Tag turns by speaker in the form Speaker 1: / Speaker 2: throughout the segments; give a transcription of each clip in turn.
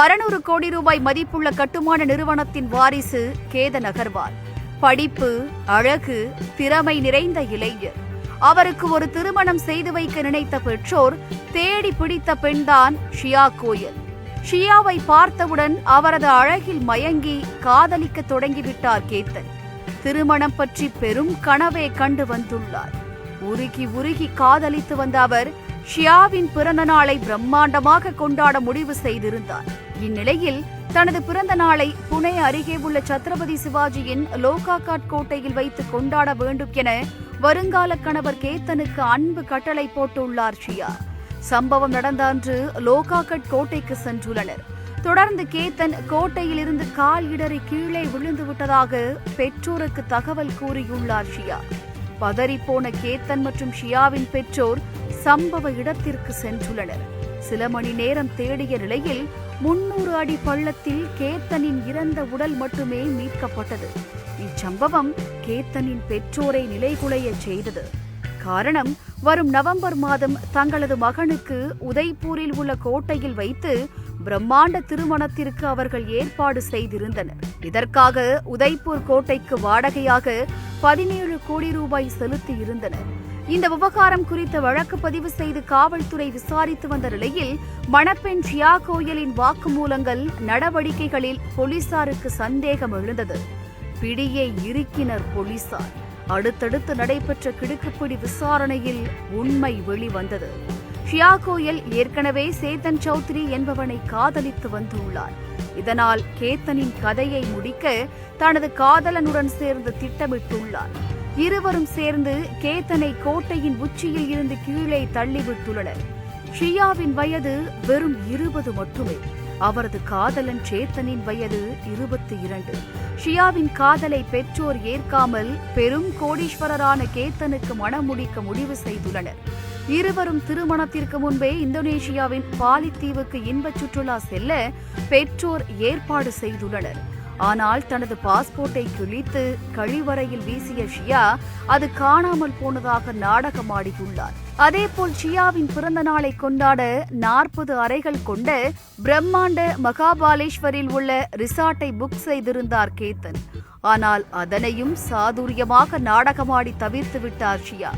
Speaker 1: 600 கோடி ரூபாய் மதிப்புள்ள கட்டுமான நிறுவனத்தின் வாரிசு கேதன் அகர்வால். படிப்பு, அழகு, திறமை நிறைந்த இளைஞர். அவருக்கு ஒரு திருமணம் செய்து வைக்க நினைத்த பெற்றோர் தேடி பிடித்த பெண்தான் ஷியா கோயல். ஷியாவை பார்த்தவுடன் அவரது அழகில் மயங்கி காதலிக்க தொடங்கிவிட்டார் கேத்தன். திருமணம் பற்றி பெரும் கனவே கண்டு வந்துள்ளார். உருகி உருகி காதலித்து வந்த அவர் ஷியாவின் பிறந்த நாளை பிரம்மாண்டமாக கொண்டாட முடிவு செய்திருந்தார். இந்நிலையில் தனது பிறந்த நாளை புனே அருகே உள்ள சத்ரபதி சிவாஜியின் லோகாகாட் கோட்டையில் வைத்து கொண்டாட வேண்டும் என வருங்கால கணவர் கேத்தனுக்கு அன்பு கட்டளை போட்டுள்ளார் ஷியா. சம்பவம் நடந்த அன்று லோகாகாட் கோட்டைக்கு சென்றுள்ளனர். தொடர்ந்து கேத்தன் கோட்டையில் இருந்து கால் இடறி கீழே விழுந்து விட்டதாக பெற்றோருக்கு தகவல் கூறியுள்ளார் ஷியா. பதறிப்போன கேத்தன் மற்றும் ஷியாவின் பெற்றோர் சம்பவ இடத்திற்கு சென்றுள்ளனர். சில மணி நேரம் தேடிய நிலையில் 300 அடி பள்ளத்தில் கேத்தனின் இறந்த உடல் மட்டுமே மீட்கப்பட்டது. இச்சம்பவம் கேத்தனின் பெற்றோரை நிலைகுலைய செய்தது. காரணம், வரும் நவம்பர் மாதம் தங்களது மகனுக்கு உதய்பூரில் உள்ள கோட்டையில் வைத்து பிரம்மாண்ட திருமணத்திற்கு அவர்கள் ஏற்பாடு செய்திருந்தனர். இதற்காக உதய்பூர் கோட்டைக்கு வாடகையாக 17 கோடி ரூபாய் செலுத்தி இருந்தனர். இந்த விவகாரம் குறித்த வழக்கு பதிவு செய்து காவல்துறை விசாரித்து வந்த நிலையில் மணப்பெண் ஷியா கோயலின் வாக்குமூலங்கள், நடவடிக்கைகளில் போலீசாருக்கு சந்தேகம் எழுந்தது. பிடியை இறுக்கினர் போலீசார். அடுத்தடுத்து நடைபெற்ற கிடுக்குப்பிடி விசாரணையில் உண்மை வெளிவந்தது. ஷியா கோயல் ஏற்கனவே சேத்தன் சௌத்ரி என்பவனை காதலித்து வந்துள்ளார். இதனால் கேத்தனின் கதையை முடிக்க தனது காதலனுடன் சேர்ந்து திட்டமிட்டுள்ளார். இருவரும் சேர்ந்து கேத்தனை கோட்டையின் உச்சியில் இருந்து கீழே தள்ளிவிட்டுள்ளனர். ஷியாவின் வயது வெறும் 20 மட்டுமே. அவரது காதலன் சேத்தனின் வயது 22. ஷியாவின் காதலை பெற்றோர் ஏற்காமல் பெரும் கோடீஸ்வரரான கேத்தனுக்கு மணம் முடிக்க முடிவு செய்துள்ளனர். இருவரும் திருமணத்திற்கு முன்பே இந்தோனேஷியாவின் பாலி தீவுக்கு இன்பச் சுற்றுலா செல்ல பெற்றோர் ஏற்பாடு செய்துள்ளனர். ஆனால் தனது பாஸ்போர்ட்டை கிழித்து கழிவறையில் வீசிய ஷியா அது காணாமல் போனதாக நாடகமாடியுள்ளார். அதேபோல் ஷியாவின் பிறந்த நாளை கொண்டாட 40 அறைகள் கொண்ட பிரம்மாண்ட மகாபாலேஸ்வரில் உள்ள ரிசார்ட்டை புக் செய்திருந்தார் கேத்தன். ஆனால் அதனையும் சாதுரியமாக நாடகமாடி தவிர்த்து விட்டார் ஷியா.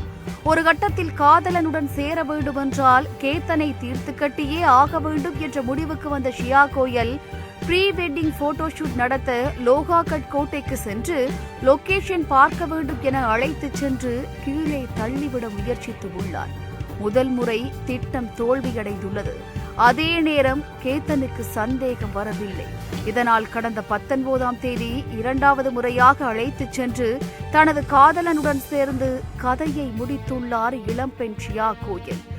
Speaker 1: ஒரு கட்டத்தில் காதலனுடன் சேர வேண்டுமென்றால் கேத்தனை தீர்த்து கட்டியே ஆக வேண்டும் என்ற முடிவுக்கு வந்த ஷியா கோயல் ப்ரீ வெட்டிங் போட்டோஷூட் நடத்த லோகாகட் கோட்டைக்கு சென்று லொகேஷன் பார்க்க வேண்டும் என அழைத்துச் சென்று கீழே தள்ளிவிட முயற்சித்து உள்ளார். முதல் முறை திட்டம் தோல்வியடைந்துள்ளது. அதே நேரம் கேத்தனுக்கு சந்தேகம் வரவில்லை. இதனால் கடந்த 19ஆம் தேதி 2வது முறையாக அழைத்துச் சென்று தனது காதலனுடன் சேர்ந்து கதையை முடித்துள்ளார் இளம்பெண் ஷியா கோயல்.